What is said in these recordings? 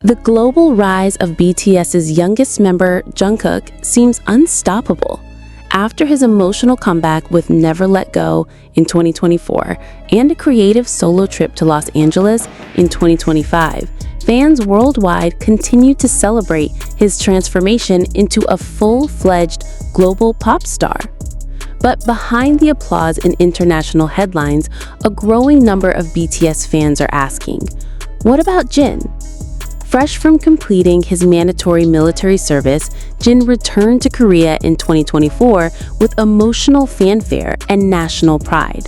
The global rise of BTS's youngest member, Jungkook, seems unstoppable. After his emotional comeback with Never Let Go in 2024 and a creative solo trip to Los Angeles in 2025, fans worldwide continue to celebrate his transformation into a full-fledged global pop star. But behind the applause in international headlines, a growing number of BTS fans are asking, what about Jin? Fresh from completing his mandatory military service, Jin returned to Korea in 2024 with emotional fanfare and national pride.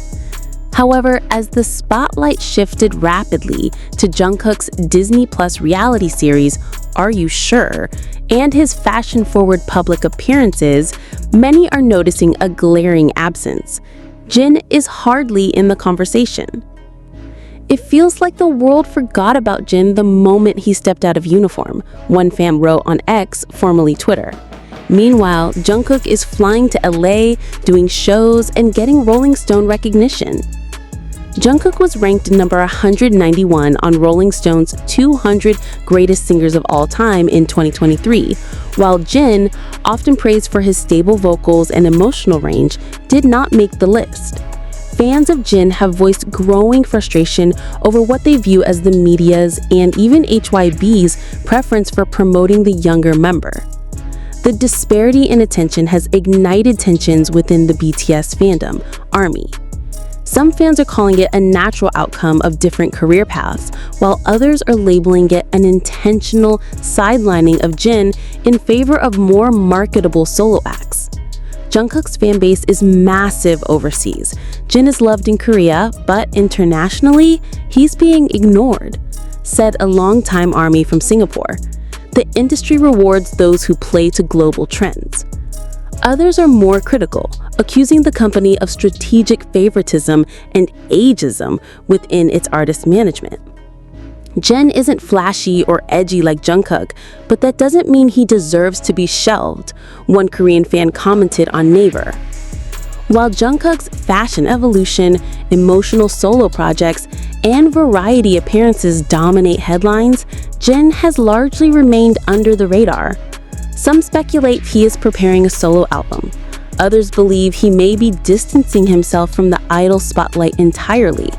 However, as the spotlight shifted rapidly to Jungkook's Disney Plus reality series, Are You Sure? And his fashion-forward public appearances, many are noticing a glaring absence. Jin is hardly in the conversation. It feels like the world forgot about Jin the moment he stepped out of uniform, one fan wrote on X, formerly Twitter. Meanwhile, Jungkook is flying to LA, doing shows, and getting Rolling Stone recognition. Jungkook was ranked number 191 on Rolling Stone's 200 Greatest Singers of All Time in 2023, while Jin, often praised for his stable vocals and emotional range, did not make the list. Fans of Jin have voiced growing frustration over what they view as the media's and even HYB's preference for promoting the younger member. The disparity in attention has ignited tensions within the BTS fandom, ARMY. Some fans are calling it a natural outcome of different career paths, while others are labeling it an intentional sidelining of Jin in favor of more marketable solo acts. Jungkook's fanbase is massive overseas. Jin is loved in Korea, but internationally, he's being ignored, said a longtime ARMY from Singapore. The industry rewards those who play to global trends. Others are more critical, accusing the company of strategic favoritism and ageism within its artist management. Jin isn't flashy or edgy like Jungkook, but that doesn't mean he deserves to be shelved, one Korean fan commented on Naver. While Jungkook's fashion evolution, emotional solo projects, and variety appearances dominate headlines, Jin has largely remained under the radar. Some speculate he is preparing a solo album. Others believe he may be distancing himself from the idol spotlight entirely.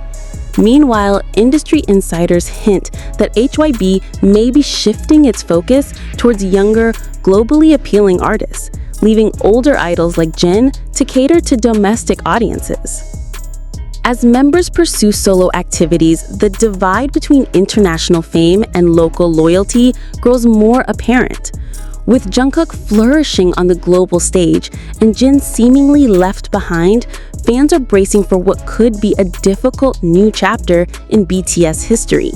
Meanwhile, industry insiders hint that HYB may be shifting its focus towards younger, globally appealing artists, leaving older idols like Jin to cater to domestic audiences. As members pursue solo activities, the divide between international fame and local loyalty grows more apparent. With Jungkook flourishing on the global stage and Jin seemingly left behind, fans are bracing for what could be a difficult new chapter in BTS history.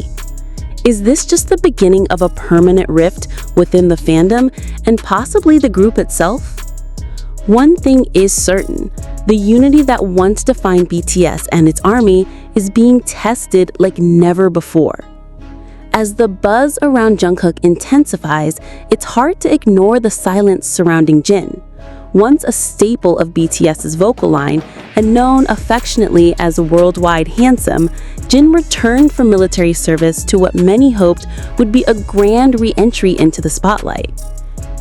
Is this just the beginning of a permanent rift within the fandom and possibly the group itself? One thing is certain, the unity that once defined BTS and its ARMY is being tested like never before. As the buzz around Jungkook intensifies, it's hard to ignore the silence surrounding Jin. Once a staple of BTS's vocal line and known affectionately as Worldwide Handsome, Jin returned from military service to what many hoped would be a grand re-entry into the spotlight.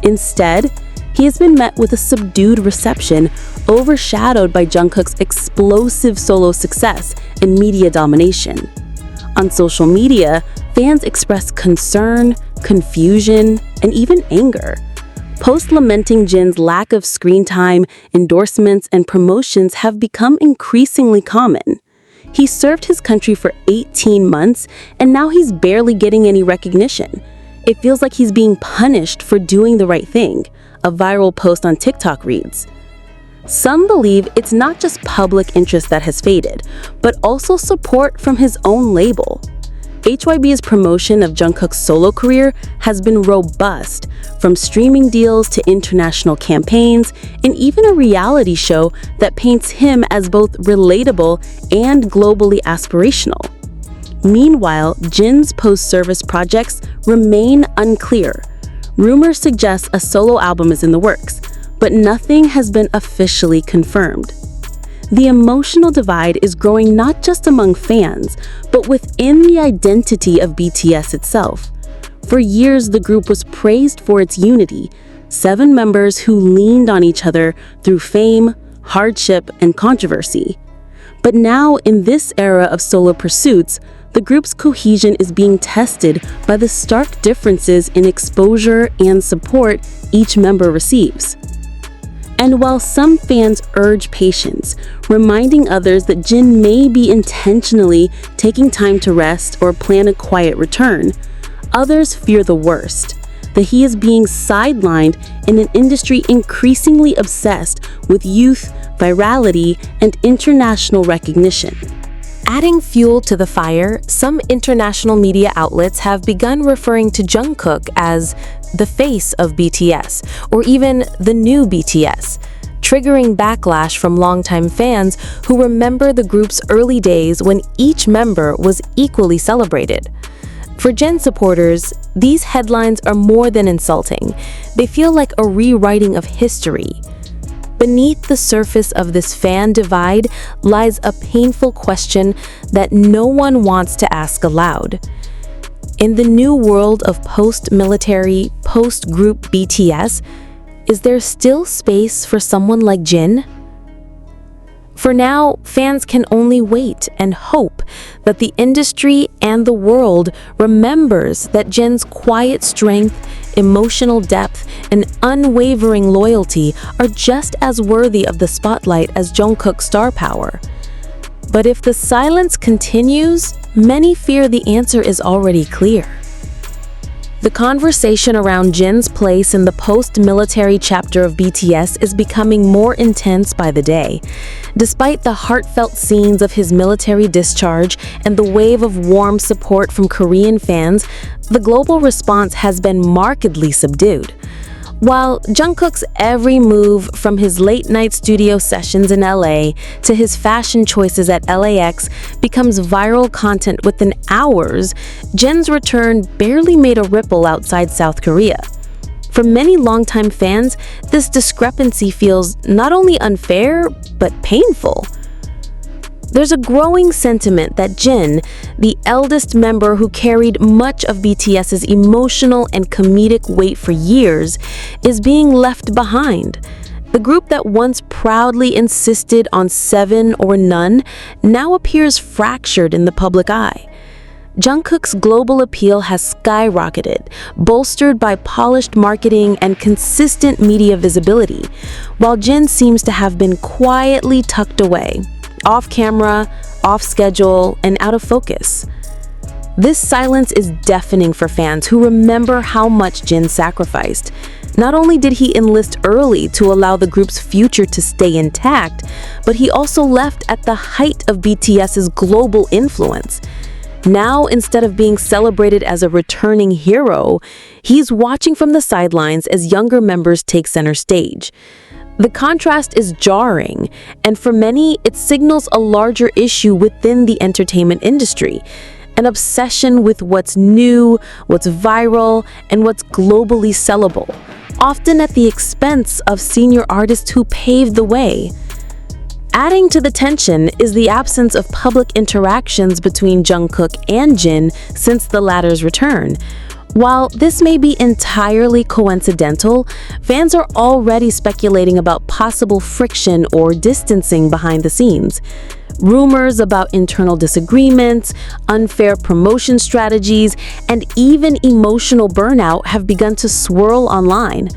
Instead, he has been met with a subdued reception, overshadowed by Jungkook's explosive solo success and media domination. On social media, fans express concern, confusion, and even anger. Posts lamenting Jin's lack of screen time, endorsements, and promotions have become increasingly common. He served his country for 18 months, and now he's barely getting any recognition. It feels like he's being punished for doing the right thing, a viral post on TikTok reads. Some believe it's not just public interest that has faded, but also support from his own label. HYB's promotion of Jungkook's solo career has been robust, from streaming deals to international campaigns, and even a reality show that paints him as both relatable and globally aspirational. Meanwhile, Jin's post-service projects remain unclear. Rumors suggest a solo album is in the works, but nothing has been officially confirmed. The emotional divide is growing not just among fans, but within the identity of BTS itself. For years, the group was praised for its unity, 7 members who leaned on each other through fame, hardship, and controversy. But now, in this era of solo pursuits, the group's cohesion is being tested by the stark differences in exposure and support each member receives. And while some fans urge patience, reminding others that Jin may be intentionally taking time to rest or plan a quiet return, others fear the worst, that he is being sidelined in an industry increasingly obsessed with youth, virality, and international recognition. Adding fuel to the fire, some international media outlets have begun referring to Jungkook as the face of BTS, or even the new BTS, triggering backlash from longtime fans who remember the group's early days when each member was equally celebrated. For Jin supporters, these headlines are more than insulting. They feel like a rewriting of history. Beneath the surface of this fan divide lies a painful question that no one wants to ask aloud. In the new world of post-military, post-group BTS, is there still space for someone like Jin? For now, fans can only wait and hope that the industry and the world remembers that Jin's quiet strength, emotional depth, and unwavering loyalty are just as worthy of the spotlight as Jungkook's star power. But if the silence continues, many fear the answer is already clear. The conversation around Jin's place in the post-military chapter of BTS is becoming more intense by the day. Despite the heartfelt scenes of his military discharge and the wave of warm support from Korean fans, the global response has been markedly subdued. While Jungkook's every move, from his late-night studio sessions in LA to his fashion choices at LAX, becomes viral content within hours, Jin's return barely made a ripple outside South Korea. For many longtime fans, this discrepancy feels not only unfair, but painful. There's a growing sentiment that Jin, the eldest member who carried much of BTS's emotional and comedic weight for years, is being left behind. The group that once proudly insisted on 7 or none now appears fractured in the public eye. Jungkook's global appeal has skyrocketed, bolstered by polished marketing and consistent media visibility, while Jin seems to have been quietly tucked away, off camera, off schedule, and out of focus. This silence is deafening for fans who remember how much Jin sacrificed. Not only did he enlist early to allow the group's future to stay intact, but he also left at the height of BTS's global influence. Now, instead of being celebrated as a returning hero, he's watching from the sidelines as younger members take center stage. The contrast is jarring, and for many, it signals a larger issue within the entertainment industry, an obsession with what's new, what's viral, and what's globally sellable, often at the expense of senior artists who paved the way. Adding to the tension is the absence of public interactions between Jungkook and Jin since the latter's return. While this may be entirely coincidental, fans are already speculating about possible friction or distancing behind the scenes. Rumors about internal disagreements, unfair promotion strategies, and even emotional burnout have begun to swirl online.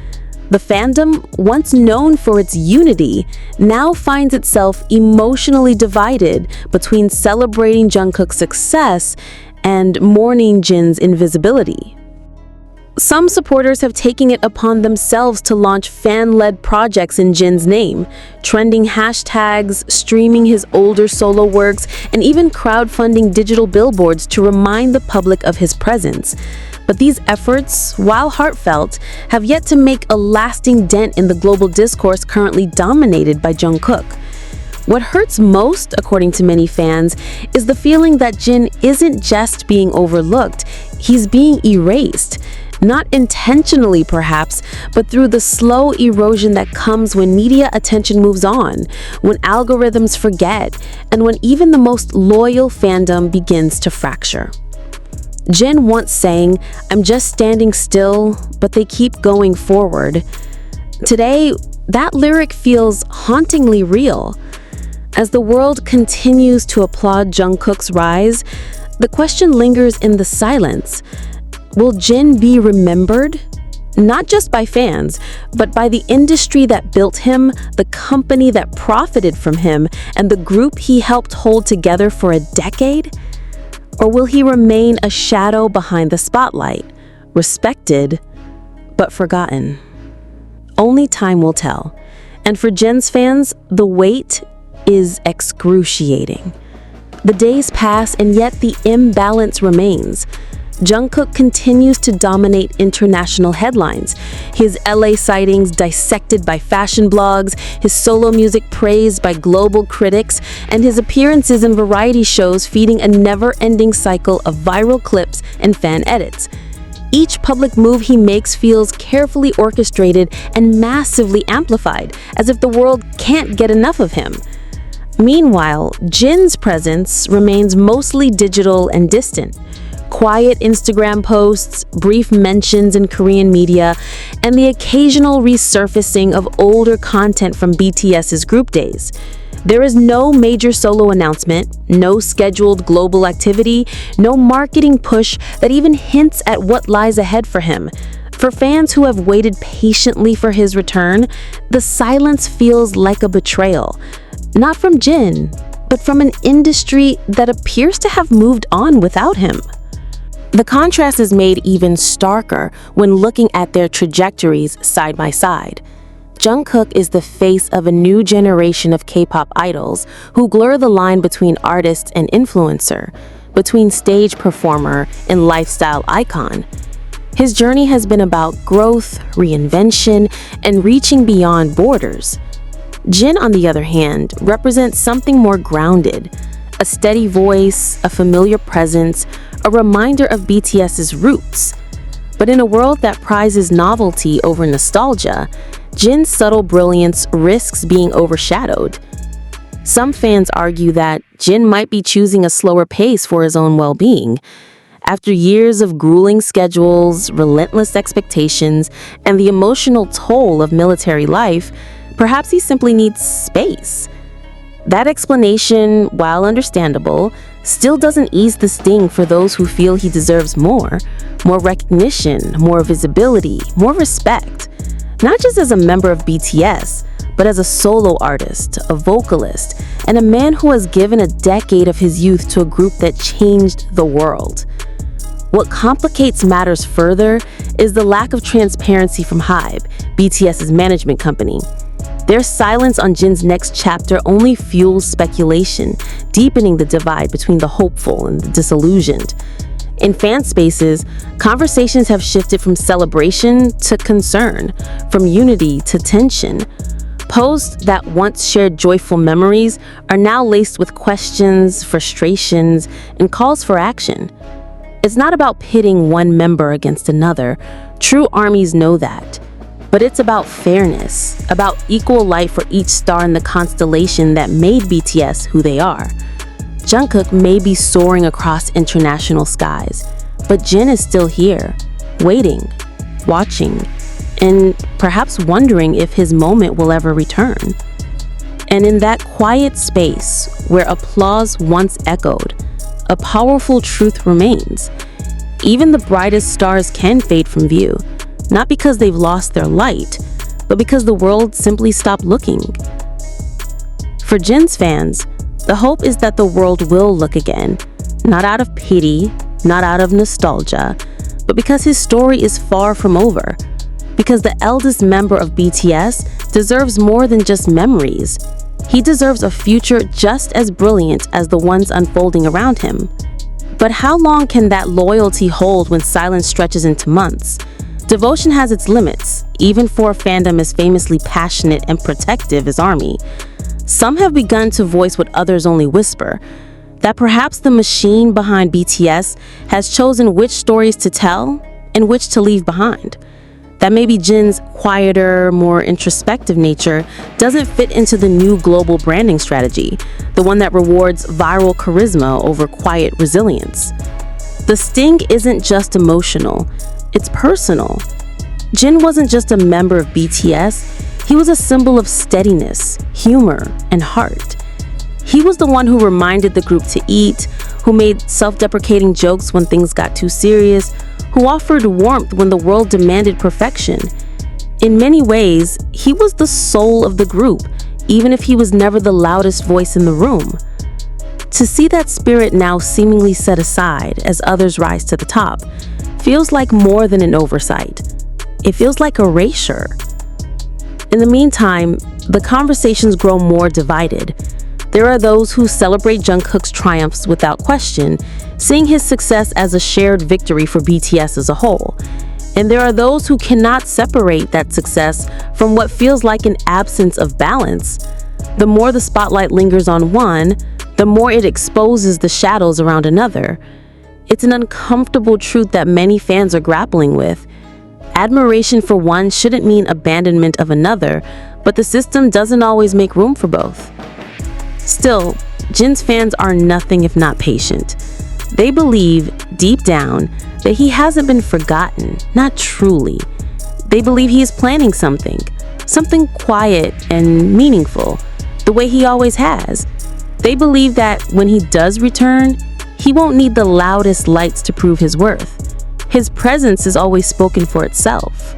The fandom, once known for its unity, now finds itself emotionally divided between celebrating Jungkook's success and mourning Jin's invisibility. Some supporters have taken it upon themselves to launch fan-led projects in Jin's name, trending hashtags, streaming his older solo works, and even crowdfunding digital billboards to remind the public of his presence. But these efforts, while heartfelt, have yet to make a lasting dent in the global discourse currently dominated by Jungkook. What hurts most, according to many fans, is the feeling that Jin isn't just being overlooked, he's being erased. Not intentionally, perhaps, but through the slow erosion that comes when media attention moves on, when algorithms forget, and when even the most loyal fandom begins to fracture. Jin once sang, "I'm just standing still, but they keep going forward." Today, that lyric feels hauntingly real. As the world continues to applaud Jungkook's rise, the question lingers in the silence. Will Jin be remembered? Not just by fans, but by the industry that built him, the company that profited from him, and the group he helped hold together for a decade? Or will he remain a shadow behind the spotlight, respected, but forgotten? Only time will tell. And for Jin's fans, the wait is excruciating. The days pass, and yet the imbalance remains. Jungkook continues to dominate international headlines. His LA sightings dissected by fashion blogs, his solo music praised by global critics, and his appearances in variety shows feeding a never-ending cycle of viral clips and fan edits. Each public move he makes feels carefully orchestrated and massively amplified, as if the world can't get enough of him. Meanwhile, Jin's presence remains mostly digital and distant. Quiet Instagram posts, brief mentions in Korean media, and the occasional resurfacing of older content from BTS's group days. There is no major solo announcement, no scheduled global activity, no marketing push that even hints at what lies ahead for him. For fans who have waited patiently for his return, the silence feels like a betrayal. Not from Jin, but from an industry that appears to have moved on without him. The contrast is made even starker when looking at their trajectories side by side. Jungkook is the face of a new generation of K-pop idols who blur the line between artist and influencer, between stage performer and lifestyle icon. His journey has been about growth, reinvention, and reaching beyond borders. Jin, on the other hand, represents something more grounded, a steady voice, a familiar presence, a reminder of BTS's roots. But in a world that prizes novelty over nostalgia, Jin's subtle brilliance risks being overshadowed. Some fans argue that Jin might be choosing a slower pace for his own well-being. After years of grueling schedules, relentless expectations, and the emotional toll of military life, perhaps he simply needs space. That explanation, while understandable, still doesn't ease the sting for those who feel he deserves more recognition, more visibility, more respect. Not just as a member of BTS, but as a solo artist, a vocalist, and a man who has given a decade of his youth to a group that changed the world. What complicates matters further is the lack of transparency from HYBE, BTS's management company. Their silence on Jin's next chapter only fuels speculation, deepening the divide between the hopeful and the disillusioned. In fan spaces, conversations have shifted from celebration to concern, from unity to tension. Posts that once shared joyful memories are now laced with questions, frustrations, and calls for action. It's not about pitting one member against another. True armies know that. But it's about fairness, about equal light for each star in the constellation that made BTS who they are. Jungkook may be soaring across international skies, but Jin is still here, waiting, watching, and perhaps wondering if his moment will ever return. And in that quiet space where applause once echoed, a powerful truth remains. Even the brightest stars can fade from view, not because they've lost their light, but because the world simply stopped looking. For Jin's fans, the hope is that the world will look again, not out of pity, not out of nostalgia, but because his story is far from over. Because the eldest member of BTS deserves more than just memories. He deserves a future just as brilliant as the ones unfolding around him. But how long can that loyalty hold when silence stretches into months? Devotion has its limits, even for a fandom as famously passionate and protective as ARMY. Some have begun to voice what others only whisper, that perhaps the machine behind BTS has chosen which stories to tell and which to leave behind. That maybe Jin's quieter, more introspective nature doesn't fit into the new global branding strategy, the one that rewards viral charisma over quiet resilience. The sting isn't just emotional, it's personal. Jin wasn't just a member of BTS, he was a symbol of steadiness, humor, and heart. He was the one who reminded the group to eat, who made self-deprecating jokes when things got too serious, who offered warmth when the world demanded perfection. In many ways, he was the soul of the group, even if he was never the loudest voice in the room. To see that spirit now seemingly set aside as others rise to the top feels like more than an oversight. It feels like erasure. In the meantime, the conversations grow more divided. There are those who celebrate Jungkook's triumphs without question, seeing his success as a shared victory for BTS as a whole. And there are those who cannot separate that success from what feels like an absence of balance. The more the spotlight lingers on one, the more it exposes the shadows around another. It's an uncomfortable truth that many fans are grappling with. Admiration for one shouldn't mean abandonment of another, but the system doesn't always make room for both. Still, Jin's fans are nothing if not patient. They believe, deep down, that he hasn't been forgotten, not truly. They believe he is planning something quiet and meaningful, the way he always has. They believe that when he does return, he won't need the loudest lights to prove his worth. His presence is always spoken for itself.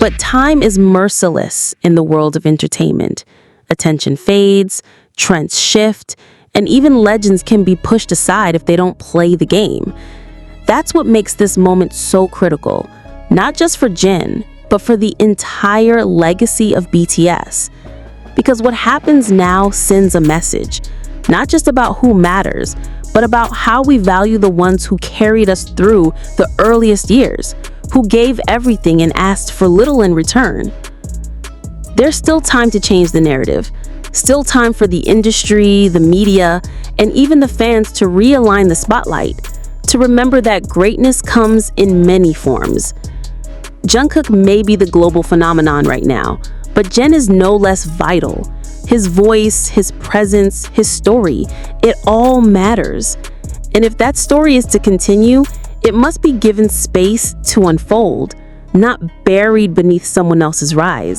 But time is merciless in the world of entertainment. Attention fades, trends shift, and even legends can be pushed aside if they don't play the game. That's what makes this moment so critical, not just for Jin, but for the entire legacy of BTS. Because what happens now sends a message, not just about who matters, but about how we value the ones who carried us through the earliest years, who gave everything and asked for little in return. There's still time to change the narrative, still time for the industry, the media, and even the fans to realign the spotlight, to remember that greatness comes in many forms. Jungkook may be the global phenomenon right now, but Jin is no less vital. His voice, his presence, his story, it all matters. And if that story is to continue, it must be given space to unfold, not buried beneath someone else's rise.